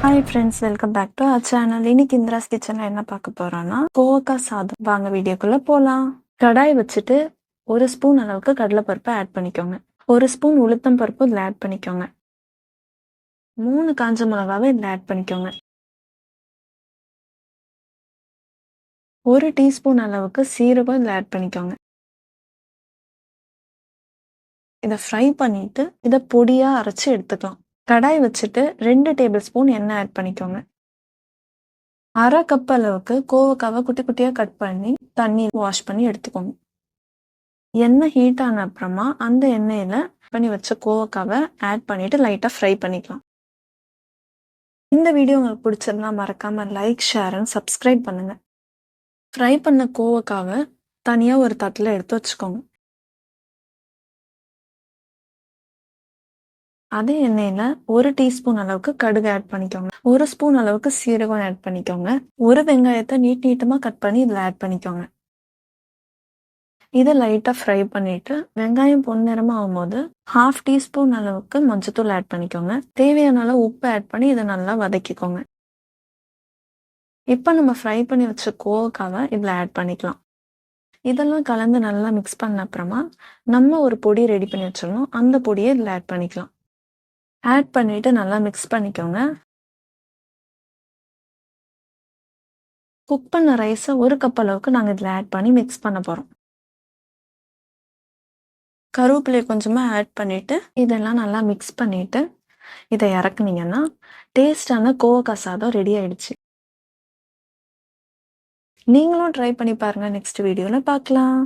Hi friends, welcome back to our channel. இன்னைக்கு இந்திராஸ் கிச்சன்ல என்ன பார்க்க போறோம்னா கோவக்காய் சாதம். வாங்க வீடியோக்குள்ள போலாம். கடாய் வச்சுட்டு 1 ஸ்பூன் அளவுக்கு கடலைப்பருப்பை ஆட் பண்ணிக்கோங்க. 1 ஸ்பூன் உளுத்தம் பருப்பு இதில் ஆட் பண்ணிக்கோங்க. 3 காஞ்ச மிளகாவை இதில் ஆட் பண்ணிக்கோங்க. 1 டீஸ்பூன் அளவுக்கு சீரகம் இதில் ஆட் பண்ணிக்கோங்க. இதை ஃப்ரை பண்ணிட்டு இதை பொடியா அரைச்சு எடுத்துக்கலாம். கடாய் வச்சுட்டு 2 டேபிள் ஸ்பூன் எண்ணெய் ஆட் பண்ணிக்கோங்க. 1/2 கப் அளவுக்கு கோவக்காவை குட்டி குட்டியாக கட் பண்ணி தண்ணி வாஷ் பண்ணி எடுத்துக்கோங்க. எண்ணெய் ஹீட் ஆன அப்புறமா அந்த எண்ணெயில் பண்ணி வச்ச கோவக்காவை ஆட் பண்ணிட்டு லைட்டாக ஃப்ரை பண்ணிக்கலாம். இந்த வீடியோ உங்களுக்கு பிடிச்சிருந்தா மறக்காம லைக், ஷேர் அண்ட் சப்ஸ்கிரைப் பண்ணுங்க. ஃப்ரை பண்ண கோவக்காவை தனியாக ஒரு தட்டில் எடுத்து வச்சுக்கோங்க. அதே எண்ணெயில் 1 டீஸ்பூன் அளவுக்கு கடுகு ஆட் பண்ணிக்கோங்க. 1 ஸ்பூன் அளவுக்கு சீரகம் ஆட் பண்ணிக்கோங்க. 1 வெங்காயத்தை நீட்டமாக கட் பண்ணி இதில் ஆட் பண்ணிக்கோங்க. இதை லைட்டாக ஃப்ரை பண்ணிட்டு வெங்காயம் பொன்னிறமாக ஆகும்போது 1/2 டீஸ்பூன் அளவுக்கு மஞ்சத்தூள் ஆட் பண்ணிக்கோங்க. தேவையான அளவு உப்பு ஆட் பண்ணி இதை நல்லா வதக்கிக்கோங்க. இப்போ நம்ம ஃப்ரை பண்ணி வச்ச கோவக்காவை இதில் ஆட் பண்ணிக்கலாம். இதெல்லாம் கலந்து நல்லா மிக்ஸ் பண்ண அப்புறமா நம்ம ஒரு பொடி ரெடி பண்ணி வச்சிடணும். அந்த பொடியை இதில் ஆட் பண்ணிக்கலாம். ஆட் பண்ணிட்டு நல்லா மிக்ஸ் பண்ணிக்கோங்க. குக் பண்ண ரைஸை 1 கப் அளவுக்கு நாங்கள் இதில் ஆட் பண்ணி மிக்ஸ் பண்ண போகிறோம். கருவேப்பிலையை கொஞ்சமாக ஆட் பண்ணிவிட்டு இதெல்லாம் நல்லா மிக்ஸ் பண்ணிவிட்டு இதை இறக்குனீங்கன்னா டேஸ்டான கோவக்காய் சாதம் ரெடி ஆயிடுச்சு. நீங்களும் ட்ரை பண்ணி பாருங்கள். நெக்ஸ்ட் வீடியோவில் பார்க்கலாம்.